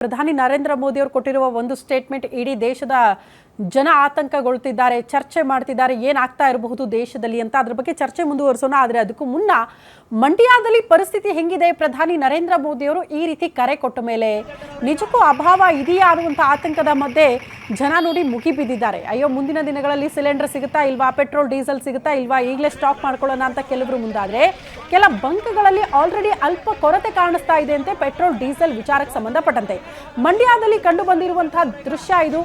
ಪ್ರಧಾನಿ ನರೇಂದ್ರ ಮೋದಿ ಅವರು ಕೊಟ್ಟಿರುವ ಒಂದು ಸ್ಟೇಟ್ಮೆಂಟ್ ಇಡೀ ದೇಶದ ಜನ ಆತಂಕಗೊಳ್ತಿದ್ದಾರೆ, ಚರ್ಚೆ ಮಾಡ್ತಿದ್ದಾರೆ, ಏನಾಗ್ತಾ ಇರಬಹುದು ದೇಶದಲ್ಲಿ ಅಂತ. ಅದ್ರ ಬಗ್ಗೆ ಚರ್ಚೆ ಮುಂದುವರಿಸೋಣ. ಆದರೆ ಅದಕ್ಕೂ ಮುನ್ನ ಮಂಡ್ಯದಲ್ಲಿ ಪರಿಸ್ಥಿತಿ ಹೆಂಗಿದೆ? ಪ್ರಧಾನಿ ನರೇಂದ್ರ ಮೋದಿ ಅವರು ಈ ರೀತಿ ಕರೆ ಕೊಟ್ಟ ಮೇಲೆ ನಿಜಕ್ಕೂ ಅಭಾವ ಇದೆಯಾ ಅನ್ನುವಂಥ ಆತಂಕದ ಮಧ್ಯೆ ಜನ ನೋಡಿ ಮುಗಿಬಿದ್ದಿದ್ದಾರೆ. ಅಯ್ಯೋ, ಮುಂದಿನ ದಿನಗಳಲ್ಲಿ ಸಿಲಿಂಡರ್ ಸಿಗುತ್ತಾ ಇಲ್ವಾ, ಪೆಟ್ರೋಲ್ ಡೀಸೆಲ್ ಸಿಗುತ್ತಾ ಇಲ್ವಾ, ಈಗಲೇ ಸ್ಟಾಕ್ ಮಾಡ್ಕೊಳ್ಳೋಣ ಅಂತ ಕೆಲವರು ಮುಂದಾದರೆ, ಕೆಲ ಬಂಕ್ಗಳಲ್ಲಿ ಆಲ್ರೆಡಿ ಅಲ್ಪ ಕೊರತೆ ಕಾಣಿಸ್ತಾ ಇದೆ ಅಂತೆ ಪೆಟ್ರೋಲ್ ಡೀಸೆಲ್ ವಿಚಾರಕ್ಕೆ ಸಂಬಂಧಪಟ್ಟಂತೆ. ಮಂಡ್ಯದಲ್ಲಿ ಕಂಡು ಬಂದಿರುವಂತಹ ದೃಶ್ಯ ಇದು.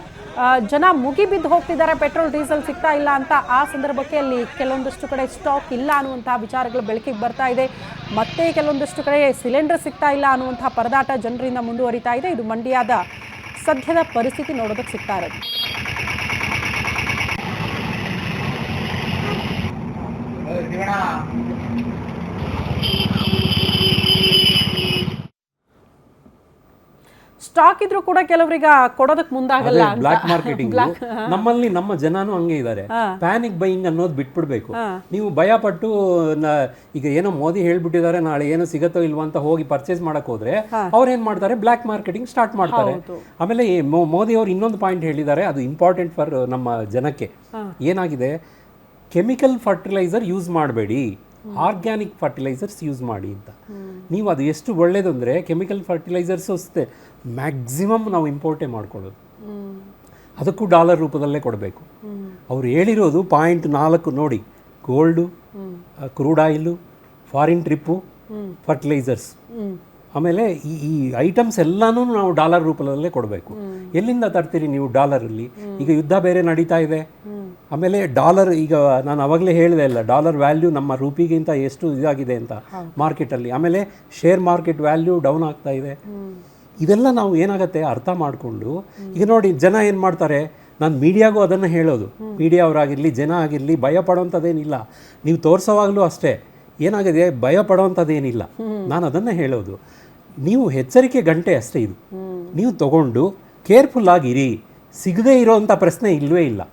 ಜನ ಮುಗಿಬಿದ್ದು ಹೋಗ್ತಿದ್ದಾರೆ, ಪೆಟ್ರೋಲ್ ಡೀಸೆಲ್ ಸಿಗ್ತಾ ಇಲ್ಲ ಅಂತ. ಆ ಸಂದರ್ಭಕ್ಕೆ ಅಲ್ಲಿ ಕೆಲವೊಂದಷ್ಟು ಕಡೆ ಸ್ಟಾಕ್ ಇಲ್ಲ ಅನ್ನುವಂತಹ ವಿಚಾರಗಳು ಬೆಳಕಿಗೆ ಬರ್ತಾ ಇದೆ. ಮತ್ತೆ ಕೆಲವೊಂದಷ್ಟು ಕಡೆ ಸಿಲಿಂಡರ್ ಸಿಗ್ತಾ ಇಲ್ಲ ಅನ್ನುವಂತಹ ಪರದಾಟ ಜನರಿಂದ ಮುಂದುವರಿತಾ ಇದೆ. ಇದು ಮಂಡ್ಯದ ಸದ್ಯದ ಪರಿಸ್ಥಿತಿ ನೋಡೋದಕ್ಕೆ ಸಿಗ್ತಾ ಇರೋದು. ಸ್ಟಾಕ್ ಇದ್ರೂ ಕೂಡ ಕೆಲವರಿಗೆ ಕೊಡೋದಕ್ಕೆ ಮುಂದಾಗಲ್ಲ. ಬ್ಲಾಕ್ ಮಾರ್ಕೆಟಿಂಗ್ ನಮ್ಮಲ್ಲಿ ನಮ್ಮ ಜನನು ಹಂಗೆ ಇದ್ದಾರೆ. ಪ್ಯಾನಿಕ್ ಬೈಯಿಂಗ್ ಅನ್ನೋದು ಬಿಟ್ಬಿಡ್ಬೇಕು. ನೀವು ಭಯ ಪಟ್ಟು ಈಗ ಏನೋ ಮೋದಿ ಹೇಳ್ಬಿಟ್ಟಿದ್ದಾರೆ ನಾಳೆ ಏನೋ ಸಿಗತ್ತೋ ಇಲ್ವಾ ಅಂತ ಹೋಗಿ ಪರ್ಚೇಸ್ ಮಾಡಕ್ ಹೋದ್ರೆ ಅವ್ರು ಏನ್ ಮಾಡ್ತಾರೆ, ಬ್ಲಾಕ್ ಮಾರ್ಕೆಟಿಂಗ್ ಸ್ಟಾರ್ಟ್ ಮಾಡ್ತಾರೆ. ಆಮೇಲೆ ಮೋದಿ ಅವರು ಇನ್ನೊಂದು ಪಾಯಿಂಟ್ ಹೇಳಿದ್ದಾರೆ, ಅದು ಇಂಪಾರ್ಟೆಂಟ್ ಫಾರ್ ನಮ್ಮ ಜನಕ್ಕೆ. ಏನಾಗಿದೆ, ಕೆಮಿಕಲ್ ಫರ್ಟಿಲೈಸರ್ ಯೂಸ್ ಮಾಡಬೇಡಿ, ಆರ್ಗ್ಯಾನಿಕ್ ಫರ್ಟಿಲೈಸರ್ಸ್ ಯೂಸ್ ಮಾಡಿ ಅಂತ. ನೀವು ಅದು ಎಷ್ಟು ಒಳ್ಳೇದು ಅಂದರೆ, ಕೆಮಿಕಲ್ ಫರ್ಟಿಲೈಸರ್ಸ್ ಅಷ್ಟೇ ಮ್ಯಾಕ್ಸಿಮಮ್ ನಾವು ಇಂಪೋರ್ಟೇ ಮಾಡ್ಕೊಳ್ಳೋದು, ಅದಕ್ಕೂ ಡಾಲರ್ ರೂಪದಲ್ಲೇ ಕೊಡಬೇಕು. ಅವ್ರು ಹೇಳಿರೋದು .4 ನೋಡಿ, gold, crude oil, foreign trip, fertilisers, ಆಮೇಲೆ ಈ ಐಟಮ್ಸ್ ಎಲ್ಲನೂ ನಾವು ಡಾಲರ್ ರೂಪದಲ್ಲೇ ಕೊಡಬೇಕು. ಎಲ್ಲಿಂದ ತರ್ತೀರಿ ನೀವು ಡಾಲರಲ್ಲಿ? ಈಗ ಯುದ್ಧ ಬೇರೆ ನಡೀತಾ ಇದೆ. ಆಮೇಲೆ ಡಾಲರ್, ಈಗ ನಾನು ಅವಾಗಲೇ ಹೇಳಿದೆ ಅಲ್ಲ, ಡಾಲರ್ ವ್ಯಾಲ್ಯೂ ನಮ್ಮ ರೂಪಿಗಿಂತ ಎಷ್ಟು ಇದಾಗಿದೆ ಅಂತ ಮಾರ್ಕೆಟಲ್ಲಿ. ಆಮೇಲೆ ಶೇರ್ ಮಾರ್ಕೆಟ್ ವ್ಯಾಲ್ಯೂ ಡೌನ್ ಆಗ್ತಾ ಇದೆ. ಇದೆಲ್ಲ ನಾವು ಏನಾಗುತ್ತೆ ಅರ್ಥ ಮಾಡಿಕೊಂಡು, ಈಗ ನೋಡಿ ಜನ ಏನು ಮಾಡ್ತಾರೆ, ನಾನು ಮೀಡಿಯಾಗೂ ಅದನ್ನು ಹೇಳೋದು, ಮೀಡಿಯಾ ಅವರಾಗಿರಲಿ ಜನ ಆಗಿರಲಿ, ಭಯ ಪಡೋವಂಥದ್ದೇನಿಲ್ಲ. ನೀವು ತೋರಿಸೋವಾಗಲೂ ಅಷ್ಟೇ ಏನಾಗಿದೆ, ಭಯ ಪಡೋವಂಥದ್ದೇನಿಲ್ಲ. ನಾನು ಅದನ್ನು ಹೇಳೋದು, ನೀವು ಎಚ್ಚರಿಕೆ ಗಂಟೆ ಅಷ್ಟೇ ಇದು. ನೀವು ತಗೊಂಡು ಕೇರ್ಫುಲ್ ಆಗಿರಿ, ಸಿಗದೇ ಇರೋವಂಥ ಪ್ರಶ್ನೆ ಇಲ್ಲವೇ ಇಲ್ಲ.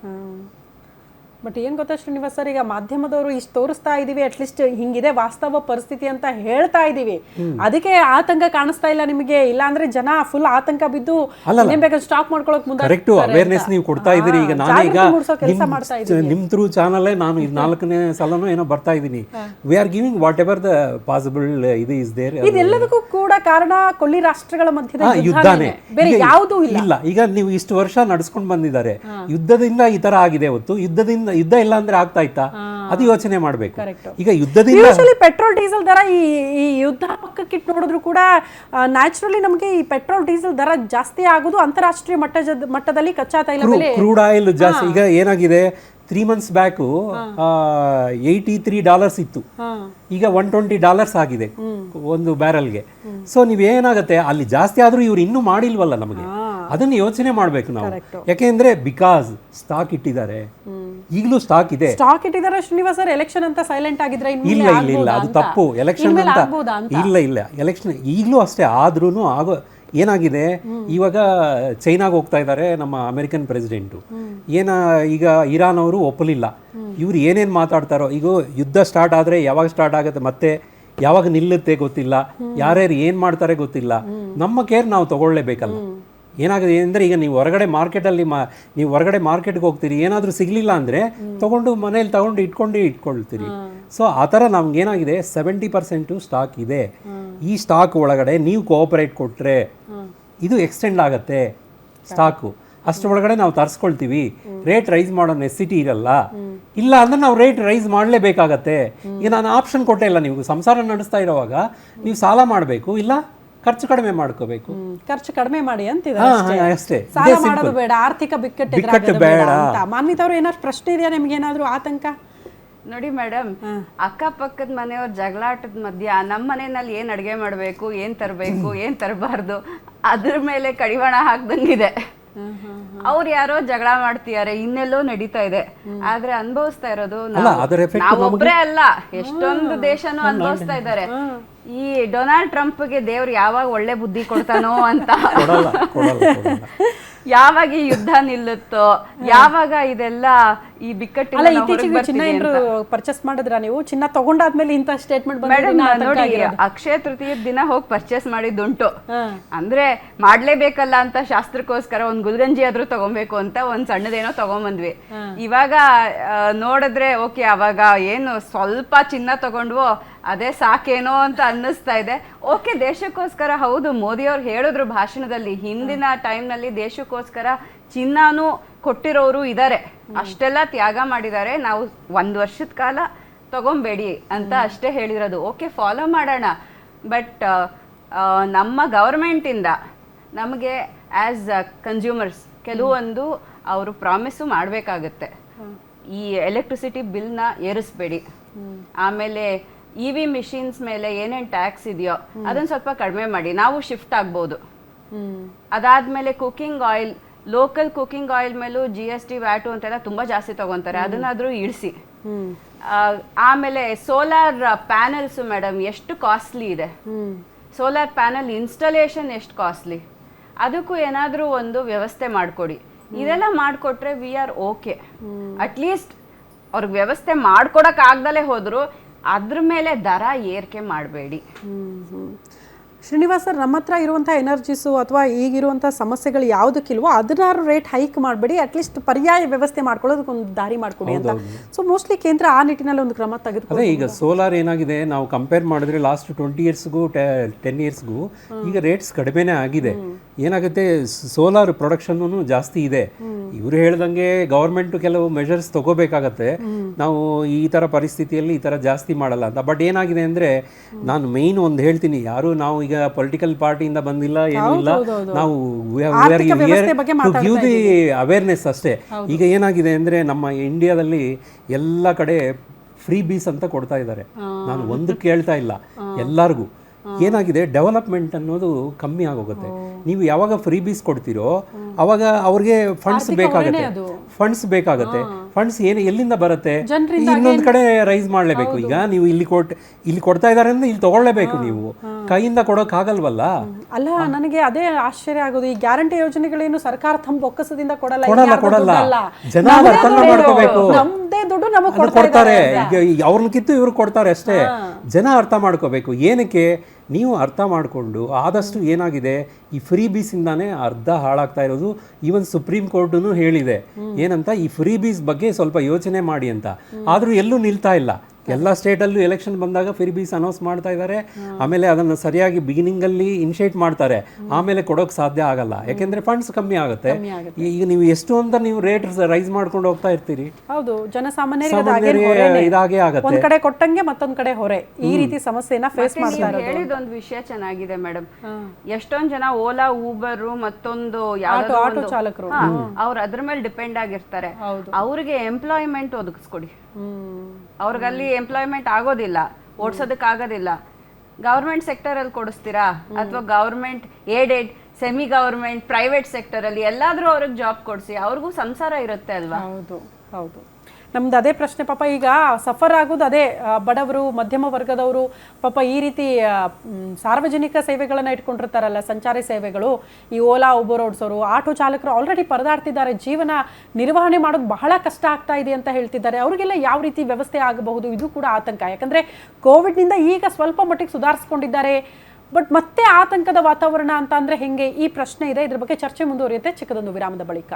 ಬಟ್ ಏನು ಗೊತ್ತಾ ಶ್ರೀನಿವಾಸ್ ಸರ್, ಈಗ ಮಾಧ್ಯಮದವರು ಇಷ್ಟು ತೋರಿಸ್ತಾ ಇದೀವಿ, ಅಟ್ಲೀಸ್ಟ್ ಹಿಂಗಿದೆ ವಾಸ್ತವ ಪರಿಸ್ಥಿತಿ ಅಂತ ಹೇಳ್ತಾ ಇದೀವಿ, ಅದಕ್ಕೆ ಆತಂಕ ಕಾಣಿಸ್ತಾ ಇಲ್ಲ ನಿಮಗೆ? ಇಲ್ಲ ಅಂದ್ರೆ ಜನ ಫುಲ್ ಆತಂಕ ಬಿದ್ದು ಬೇಕಾದ್ರೆ ಸ್ಟಾಕ್ ಮಾಡ್ಕೊಳ್ಳೋಕೆ ಮುಂದೆ ಕರೆಕ್ಟ್ ಅವೇರ್ನೆಸ್ ನೀವು ಕೊಡ್ತಾ ಇದ್ದೀರಿ. ಈಗ ನಾನೀಗ ನಿಮ್ಮ ಥ್ರೂ ಚಾನಲ್ಲೇ ನಾನು ಇದು 4ನೇ ಸಲನೂ ಏನೋ ಬರ್ತಾ ಇದ್ದೀನಿ. We are giving what ever the possible ಇದು ಇಸ್ ದೇರ್. ಇದೆಲ್ಲದಕ್ಕೂ ಕೂಡ ಕಾರಣ ಕೊಲ್ಲಿ ರಾಷ್ಟ್ರಗಳ ಮಧ್ಯದ ಯುದ್ಧನೇ, ಬೇರೆ ಯಾವುದೂ ಇಲ್ಲ. ಈಗ ನೀವು ಇಷ್ಟು ವರ್ಷ ನಡೆಸ್ಕೊಂಡು ಬಂದಿದ್ದಾರೆ, ಯುದ್ಧದಿಂದ ಈ ತರ ಆಗಿದೆ. ಹೊತ್ತು ಯುದ್ಧ ಇಲ್ಲ ಅಂದ್ರೆ ಆಗ್ತಾ ಇತ್ತಾ? ಅದು ಯೋಚನೆ ಮಾಡಬೇಕು. ಈಗ ಯುದ್ಧದಿಂದ ಪೆಟ್ರೋಲ್ ಡೀಸೆಲ್ ದರ ಈ ಯುದ್ಧ ಪಕ್ಕಕ್ಕಿಟ್ಟು ನೋಡಿದ್ರು ಕೂಡ ನ್ಯಾಚುರಲಿ ನಮಗೆ ಈ ಪೆಟ್ರೋಲ್ ಡೀಸೆಲ್ ದರ ಜಾಸ್ತಿ ಆಗೋದು ಅಂತಾರಾಷ್ಟ್ರೀಯ ಮಟ್ಟದಲ್ಲಿ ಕಚ್ಚಾ ತೈಲ ಬೆಲೆ, ಕ್ರೂಡ್ ಆಯಿಲ್ ಜಾಸ್ತಿ. ಈಗ ಏನಾಗಿದೆ, 3 months ಬ್ಯಾಕು $83 ಇತ್ತು, ಈಗ $120 ಆಗಿದೆ ಒಂದು ಬ್ಯಾರಲ್ಗೆ. ಸೊ ನೀವೇನಾಗತ್ತೆ, ಅಲ್ಲಿ ಜಾಸ್ತಿ ಆದ್ರೂ ಇವ್ರು ಇನ್ನೂ ಮಾಡಿಲ್ವಲ್ಲ ನಮಗೆ, ಅದನ್ನು ಯೋಚನೆ ಮಾಡಬೇಕು ನಾವು. ಯಾಕೆಂದ್ರೆ ಬಿಕಾಸ್ ಸ್ಟಾಕ್ ಇಟ್ಟಿದ್ದಾರೆ, ಈಗಲೂ ಸ್ಟಾಕ್ ಇದೆ. ಸ್ಟಾಕ್ ಇಟ್ಟಿದ್ದಾರೆ ಶ್ರೀನಿವಾಸ್ ಸರ್. ಎಲೆಕ್ಷನ್ ಅಂತ ಸೈಲೆಂಟ್ ಆಗಿದ್ರೆ ಇಲ್ಲ, ಅದು ತಪ್ಪು. ಎಲೆಕ್ಷನ್ ಅಂತ ಇಲ್ಲ, ಎಲೆಕ್ಷನ್ ಈಗಲೂ ಅಷ್ಟೇ. ಆದ್ರೂ ಏನಾಗಿದೆ, ಇವಾಗ ಚೈನಾಗೆ ಹೋಗ್ತಾ ಇದ್ದಾರೆ ನಮ್ಮ ಅಮೆರಿಕನ್ ಪ್ರೆಸಿಡೆಂಟು. ಈಗ ಇರಾನ್ ಅವರು ಒಪ್ಪಲಿಲ್ಲ. ಇವ್ರು ಏನೇನು ಮಾತಾಡ್ತಾರೋ, ಈಗ ಯುದ್ಧ ಸ್ಟಾರ್ಟ್ ಆದರೆ ಯಾವಾಗ ಸ್ಟಾರ್ಟ್ ಆಗುತ್ತೆ, ಮತ್ತೆ ಯಾವಾಗ ನಿಲ್ಲುತ್ತೆ ಗೊತ್ತಿಲ್ಲ, ಯಾರ್ಯಾರು ಏನು ಮಾಡ್ತಾರೆ ಗೊತ್ತಿಲ್ಲ. ನಮ್ಮ ಕೇರ್ ನಾವು ತಗೊಳ್ಳೇಬೇಕಲ್ಲ. ಏನಾಗಿದೆ ಅಂದರೆ, ಈಗ ನೀವು ಹೊರಗಡೆ ಮಾರ್ಕೆಟಲ್ಲಿ ನೀವು ಹೊರಗಡೆ ಮಾರ್ಕೆಟ್ಗೆ ಹೋಗ್ತೀರಿ, ಏನಾದರೂ ಸಿಗಲಿಲ್ಲ ಅಂದರೆ ತೊಗೊಂಡು ಮನೇಲಿ ತಗೊಂಡು ಇಟ್ಕೊಳ್ತೀರಿ. ಸೊ ಆ ಥರ ನಮ್ಗೇನಾಗಿದೆ, 70% ಸ್ಟಾಕ್ ಇದೆ. ಈ ಸ್ಟಾಕ್ ಒಳಗಡೆ ನೀವು ಕೋಆಪರೇಟ್ ಕೊಟ್ಟರೆ ಇದು ಎಕ್ಸ್ಟೆಂಡ್ ಆಗುತ್ತೆ ಸ್ಟಾಕು. ಅಷ್ಟರೊಳಗಡೆ ನಾವು ತರಿಸ್ಕೊಳ್ತೀವಿ. ರೇಟ್ ರೈಸ್ ಮಾಡೋ ನೆಸಿಟಿ ಇರಲ್ಲ. ಇಲ್ಲ ಅಂದರೆ ನಾವು ರೇಟ್ ರೈಸ್ ಮಾಡಲೇಬೇಕಾಗತ್ತೆ. ಈಗ ನಾನು ಆಪ್ಷನ್ ಕೊಟ್ಟೇ ಇಲ್ಲ. ನೀವು ಸಂಸಾರ ನಡೆಸ್ತಾ ಇರೋವಾಗ ನೀವು ಸಾಲ ಮಾಡಬೇಕು, ಇಲ್ಲ ಖರ್ಚು ಕಡಿಮೆ ಮಾಡ್ಕೋಬೇಕು. ಖರ್ಚು ಕಡಿಮೆ ಮಾಡಿ ಅಷ್ಟೇ, ಸಾಲ ಮಾಡೋದು ಬೇಡ, ಆರ್ಥಿಕ ಬಿಕ್ಕಟ್ಟು ಬೇಡ. ಮಾನ್ವಿತ್ ಅವರು ಏನಾದ್ರು ಪ್ರಶ್ನೆ ಇದೆಯಾ ನಿಮ್ಗೆ, ಏನಾದ್ರು ಆತಂಕ? ನೋಡಿ ಮೇಡಮ್, ಅಕ್ಕಪಕ್ಕದ ಮನೆಯವ್ರ ಜಗಳಾಟದ ಮಧ್ಯ ನಮ್ಮ ಮನೆಯಲ್ಲಿ ಏನ್ ಅಡ್ಗೆ ಮಾಡ್ಬೇಕು, ಏನ್ ತರಬೇಕು, ಏನ್ ತರಬಾರ್ದು, ಅದ್ರ ಮೇಲೆ ಕಡಿವಾಣ ಹಾಕ್ದಂಗಿದೆ. ಅವ್ರು ಯಾರೋ ಜಗಳ ಮಾಡ್ತಿದ್ದಾರೆ, ಇನ್ನೆಲ್ಲೋ ನಡೀತಾ ಇದೆ. ಆದ್ರೆ ಅನುಭವಿಸ್ತಾ ಇರೋದು ನಾವೊಬ್ರೇ ಅಲ್ಲ, ಎಷ್ಟೊಂದು ದೇಶನೂ ಅನುಭವಿಸ್ತಾ ಇದ್ದಾರೆ. ಈ ಡೊನಾಲ್ಡ್ ಟ್ರಂಪ್ಗೆ ದೇವ್ರು ಯಾವಾಗ ಒಳ್ಳೆ ಬುದ್ಧಿ ಕೊಡ್ತಾನೋ ಅಂತ. ಯಾವಾಗ ಈ ಯುದ್ಧ ನಿಲ್ಲುತ್ತೋ, ಯಾವಾಗ ಇದೆಲ್ಲ ಈ ಬಿಕ್ಕಟ್ಟಿನ ಅಲ್ಲ ಇತ್ತೀಚೆಗೆ ಚಿನ್ನ ಏನಾದ್ರು ಪರ್ಚೇಸ್ ಮಾಡಿದ್ರ ನೀವು? ಚಿನ್ನ ತಗೊಂಡಾದ್ಮೇಲೆ ಇಂತ ಸ್ಟೇಟ್ಮೆಂಟ್ ಮೇಡಮ್ ನೋಡಿ, ಅಕ್ಷಯ ತೃತೀಯ ದಿನ ಹೋಗಿ ಪರ್ಚೇಸ್ ಮಾಡಿದ್ದುಂಟು. ಅಂದ್ರೆ ಮಾಡ್ಲೇಬೇಕಲ್ಲ ಅಂತ ಶಾಸ್ತ್ರಕ್ಕೋಸ್ಕರ ಒಂದ್ ಗುಲ್ಗಂಜಿ ಆದ್ರೂ ತಗೊಬೇಕು ಅಂತ ಒಂದ್ ಸಣ್ಣದೇನೋ ತಗೊಂಬಂದ್ವಿ. ಇವಾಗ ನೋಡಿದ್ರೆ ಓಕೆ, ಅವಾಗ ಏನು ಸ್ವಲ್ಪ ಚಿನ್ನ ತಗೊಂಡ್ವೋ ಅದೇ ಸಾಕೇನೋ ಅಂತ ಅನ್ನಿಸ್ತಾ ಇದೆ. ಓಕೆ, ದೇಶಕ್ಕೋಸ್ಕರ ಹೌದು, ಮೋದಿ ಅವ್ರು ಹೇಳಿದ್ರು ಭಾಷಣದಲ್ಲಿ, ಹಿಂದಿನ ಟೈಮ್ನಲ್ಲಿ ದೇಶಕ್ಕೋಸ್ಕರ ಚಿನ್ನಾನು ಕೊಟ್ಟಿರೋರು ಇದ್ದಾರೆ, ಅಷ್ಟೆಲ್ಲ ತ್ಯಾಗ ಮಾಡಿದ್ದಾರೆ, ನಾವು 1 ವರ್ಷದ ಕಾಲ ತಗೊಂಬೇಡಿ ಅಂತ ಅಷ್ಟೇ ಹೇಳಿರೋದು. ಓಕೆ, ಫಾಲೋ ಮಾಡೋಣ. ಬಟ್ ನಮ್ಮ ಗವರ್ಮೆಂಟಿಂದ ನಮಗೆ ಆ್ಯಸ್ ಕನ್ಸ್ಯೂಮರ್ಸ್ ಕೆಲವೊಂದು ಅವರು ಪ್ರಾಮಿಸು ಮಾಡಬೇಕಾಗತ್ತೆ. ಈ ಎಲೆಕ್ಟ್ರಿಸಿಟಿ ಬಿಲ್ನ ಏರಿಸ್ಬೇಡಿ, ಆಮೇಲೆ EV ಮಿಷಿನ್ಸ್ ಮೇಲೆ ಏನೇನು ಟ್ಯಾಕ್ಸ್ ಇದೆಯೋ ಅದನ್ನ ಸ್ವಲ್ಪ ಕಡಿಮೆ ಮಾಡಿ, ನಾವು ಶಿಫ್ಟ್ ಆಗ್ಬೋದು. ಅದಾದ್ಮೇಲೆ cooking oil, local cooking oil ಮೇಲೂ GST ವ್ಯಾಟು ಅಂತೆಲ್ಲ ತುಂಬಾ ಜಾಸ್ತಿ ತಗೊಂತಾರೆ, ಅದನ್ನಾದ್ರೂ ಇಳಿಸಿ. ಆಮೇಲೆ ಸೋಲಾರ್ ಪ್ಯಾನಲ್ಸ್ ಮೇಡಮ್ ಎಷ್ಟು ಕಾಸ್ಟ್ಲಿ ಇದೆ, ಸೋಲಾರ್ ಪ್ಯಾನಲ್ ಇನ್ಸ್ಟಾಲೇಷನ್ ಎಷ್ಟು ಕಾಸ್ಟ್ಲಿ, ಅದಕ್ಕೂ ಏನಾದ್ರೂ ಒಂದು ವ್ಯವಸ್ಥೆ ಮಾಡಿಕೊಡಿ. ಇದೆಲ್ಲ ಮಾಡಿಕೊಟ್ರೆ ವಿ ಆರ್ ಓಕೆ. ಅಟ್ಲೀಸ್ಟ್ ಅವ್ರಿಗೆ ವ್ಯವಸ್ಥೆ ಮಾಡ್ಕೊಡಕ್ ಆಗ್ದಲೇ ಹೋದ್ರು ಅದ್ರ ಮೇಲೆ ದರ ಏರಿಕೆ ಮಾಡಬೇಡಿ. ಶ್ರೀನಿವಾಸ್ ಸರ್, ನಮ್ಮ ಹತ್ರ ಇರುವಂಥ ಎನರ್ಜೀಸು ಅಥವಾ ಈಗಿರುವಂಥ ಸಮಸ್ಯೆಗಳು ಯಾವುದಕ್ಕಿಲ್ವೋ ಅದನ್ನಾರು ರೇಟ್ ಹೈಕ್ ಮಾಡಬೇಡಿ, ಅಟ್ಲೀಸ್ಟ್ ಪರ್ಯಾಯ ವ್ಯವಸ್ಥೆ ಮಾಡ್ಕೊಳ್ಳೋದಕ್ಕೊಂದು ದಾರಿ ಮಾಡಿಕೊಡಿ ಅಂತ. ಸೊ ಮೋಸ್ಟ್ಲಿ ಕೇಂದ್ರ ಆ ನಿಟ್ಟಿನಲ್ಲಿ ಒಂದು ಕ್ರಮ ತೆಗೆದುಕೊಂಡು. ಅದೇ ಈಗ ಸೋಲಾರ್ ಏನಾಗಿದೆ, ನಾವು ಕಂಪೇರ್ ಮಾಡಿದ್ರೆ ಲಾಸ್ಟ್ 20 ಇಯರ್ಸ್ಗೂ 10 ಇಯರ್ಸ್ಗೂ ಈಗ ರೇಟ್ಸ್ ಕಡಿಮೆನೇ ಆಗಿದೆ. ಏನಾಗುತ್ತೆ, ಸೋಲಾರ್ ಪ್ರೊಡಕ್ಷನ್ನು ಜಾಸ್ತಿ ಇದೆ. ಇವರು ಹೇಳ್ದಂಗೆ ಗೌರ್ಮೆಂಟ್ ಕೆಲವು ಮೆಷರ್ಸ್ ತಗೋಬೇಕಾಗತ್ತೆ, ನಾವು ಈ ಥರ ಪರಿಸ್ಥಿತಿಯಲ್ಲಿ ಈ ಥರ ಜಾಸ್ತಿ ಮಾಡಲ್ಲ ಅಂತ. ಬಟ್ ಏನಾಗಿದೆ ಅಂದರೆ, ನಾನು ಮೇಯ್ನ್ ಒಂದು ಹೇಳ್ತೀನಿ, ಯಾರು ನಾವು ಈಗ ಪೊಲಿಟಿಕಲ್ ಪಾರ್ಟಿಯಿಂದ ಬಂದಿಲ್ಲ, ಏನೂ ಇಲ್ಲ, ನಾವು ಗಿವ್ ದಿ ಅವೇರ್ನೆಸ್ ಅಷ್ಟೇ. ಈಗ ಏನಾಗಿದೆ ಅಂದರೆ, ನಮ್ಮ ಇಂಡಿಯಾದಲ್ಲಿ ಎಲ್ಲ ಕಡೆ ಫ್ರೀ ಬೀಸ್ ಅಂತ ಕೊಡ್ತಾ ಇದ್ದಾರೆ. ನಾನು ಒಂದು ಕೇಳ್ತಾ ಇಲ್ಲ, ಎಲ್ಲರಿಗೂ. ಏನಾಗಿದೆ, ಡೆವಲಪ್ಮೆಂಟ್ ಅನ್ನೋದು ಕಮ್ಮಿ ಆಗೋಗುತ್ತೆ. ನೀವು ಯಾವಾಗ ಫ್ರೀ ಬೀಸ್ ಕೊಡ್ತೀರೋ ಅವಾಗ ಅವ್ರಿಗೆ ಫಂಡ್ಸ್ ಬೇಕಾಗುತ್ತೆ. ಫಂಡ್ಸ್ ಎಲ್ಲಿಂದ ಬರುತ್ತೆ? ಇನ್ನೊಂದು ಕಡೆ ರೈಸ್ ಮಾಡಲೇಬೇಕು. ಈಗ ನೀವು ಇಲ್ಲಿ ಕೊಡ್ತಾ ಇದ್ದಾರೆ ಅಂದ್ರೆ ಇಲ್ಲಿ ತಗೊಳ್ಳೇಬೇಕು, ನೀವು ಕೈಯಿಂದ ಕೊಡೋಕ್ಕಾಗಲ್ವಲ್ಲ. ಅಲ್ಲ, ನನಗೆ ಅದೇ ಆಶ್ಚರ್ಯ ಆಗೋದು, ಈ ಗ್ಯಾರಂಟಿ ಯೋಜನೆಗಳೇನು ಸರ್ಕಾರ ತಮ್ಮ ಬೊಕ್ಕಸದಿಂದ ಕೊಡಲ್ಲ, ಜನ ಅರ್ಥ ಮಾಡ್ಕೋಬೇಕು. ನಮ್ದೇ ದುಡ್ಡು ನಮಗೆ ಕೊಡ್ತಾರೆ. ಈಗ ಅವ್ರನ್ನ ಕಿತ್ತು ಇವ್ರು ಕೊಡ್ತಾರೆ ಅಷ್ಟೇ. ಜನ ಅರ್ಥ ಮಾಡ್ಕೋಬೇಕು. ಏನಕ್ಕೆ ನೀವು ಅರ್ಥ ಮಾಡಿಕೊಂಡು ಆದಷ್ಟು ಏನಾಗಿದೆ, ಈ ಫ್ರೀ ಬೀಸಿಂದಾನೇ ಅರ್ಧ ಹಾಳಾಗ್ತಾ ಇರೋದು. ಈವನ್ ಸುಪ್ರೀಂ ಕೋರ್ಟು ಹೇಳಿದೆ ಏನಂತ, ಈ ಫ್ರೀ ಬೀಸ್ ಬಗ್ಗೆ ಸ್ವಲ್ಪ ಯೋಚನೆ ಮಾಡಿ ಅಂತ. ಆದರೂ ಎಲ್ಲೂ ನಿಲ್ತಾ ಇಲ್ಲ. ಎಲ್ಲ ಸ್ಟೇಟಲ್ಲೂ ಎಲೆಕ್ಷನ್ ಬಂದಾಗ ಫ್ರೀ ಬೀಸ್ ಅನೌನ್ಸ್ ಮಾಡ್ತಾ ಇದ್ದಾರೆ. ಆಮೇಲೆ ಅದನ್ನು ಸರಿಯಾಗಿ ಬಿಗಿನಿಂಗಲ್ಲಿ ಇನಿಷಿಯೇಟ್ ಮಾಡ್ತಾರೆ, ಆಮೇಲೆ ಕೊಡೋಕೆ ಸಾಧ್ಯ ಆಗಲ್ಲ, ಯಾಕೆಂದ್ರೆ ಫಂಡ್ಸ್ ಕಮ್ಮಿ ಆಗುತ್ತೆ. ಈಗ ನೀವು ಎಷ್ಟು ಅಂತ ನೀವು ರೇಟ್ ರೈಸ್ ಮಾಡ್ಕೊಂಡು ಹೋಗ್ತಾ ಇರ್ತೀರಿ. ಹೌದು, ಜನಸಾಮಾನ್ಯರಿಗೆ ಇದಾಗೆ ಆಗುತ್ತೆ. ಒಂದ್ ಕಡೆ ಕೊಟ್ಟಂಗೆ ಮತ್ತೊಂದ್ ಕಡೆ ಹೊರೆ, ಈ ರೀತಿ ಸಮಸ್ಯೆನ ಫೇಸ್ ಮಾಡ್ತಾ ಇರೋದು. ಹೇಳಿದೊಂದು ವಿಷಯ ಚೆನ್ನಾಗಿದೆ ಮೇಡಮ್. ಎಷ್ಟೊಂದ್ ಜನ ಓಲಾ, ಊಬರ್ ಮತ್ತೊಂದು ಆಟೋ ಚಾಲಕರು ಅವ್ರು ಅದ್ರ ಮೇಲೆ ಡಿಪೆಂಡ್ ಆಗಿರ್ತಾರೆ. ಅವ್ರಿಗೆ ಎಂಪ್ಲಾಯ್ಮೆಂಟ್ ಒದಗಿಸ್ಕೊಡಿ. ಅವ್ರಿಗಲ್ಲಿ ಎಂಪ್ಲಾಯ್ಮೆಂಟ್ ಆಗೋದಿಲ್ಲ, ಓಡಿಸೋದಕ್ಕೆ ಆಗೋದಿಲ್ಲ. ಗವರ್ಮೆಂಟ್ ಸೆಕ್ಟರ್ ಅಲ್ಲಿ ಕೊಡಿಸ್ತೀರಾ, ಅಥವಾ government aided, semi government, private sector ಅಲ್ಲಿ ಎಲ್ಲಾದ್ರೂ ಅವ್ರಿಗೆ ಜಾಬ್ ಕೊಡಿಸಿ, ಅವ್ರಿಗೂ ಸಂಸಾರ ಇರುತ್ತೆ ಅಲ್ವಾ? ಹೌದು ಹೌದು, ನಮ್ದು ಅದೇ ಪ್ರಶ್ನೆ. ಪಾಪ ಈಗ ಸಫರ್ ಆಗೋದು ಅದೇ ಬಡವರು, ಮಧ್ಯಮ ವರ್ಗದವರು. ಪಾಪ ಈ ರೀತಿ ಸಾರ್ವಜನಿಕ ಸೇವೆಗಳನ್ನು ಇಟ್ಕೊಂಡಿರ್ತಾರಲ್ಲ, ಸಂಚಾರಿ ಸೇವೆಗಳು, ಈ ಓಲಾ, ಉಬರ್ ಓಡಿಸೋರು, ಆಟೋ ಚಾಲಕರು ಆಲ್ರೆಡಿ ಪರದಾಡ್ತಿದ್ದಾರೆ. ಜೀವನ ನಿರ್ವಹಣೆ ಮಾಡೋದು ಬಹಳ ಕಷ್ಟ ಆಗ್ತಾ ಇದೆ ಅಂತ ಹೇಳ್ತಿದ್ದಾರೆ. ಅವರಿಗೆಲ್ಲ ಯಾವ ರೀತಿ ವ್ಯವಸ್ಥೆ ಆಗಬಹುದು, ಇದು ಕೂಡ ಆತಂಕ. ಯಾಕಂದರೆ ಕೋವಿಡ್ನಿಂದ ಈಗ ಸ್ವಲ್ಪ ಮಟ್ಟಿಗೆ ಸುಧಾರಿಸ್ಕೊಂಡಿದ್ದಾರೆ, ಬಟ್ ಮತ್ತೆ ಆತಂಕದ ವಾತಾವರಣ ಅಂತ ಅಂದರೆ ಹೆಂಗೆ? ಈ ಪ್ರಶ್ನೆ ಇದೆ. ಇದ್ರ ಬಗ್ಗೆ ಚರ್ಚೆ ಮುಂದುವರಿಯುತ್ತೆ ಚಿಕ್ಕದೊಂದು ವಿರಾಮದ ಬಳಿಕ.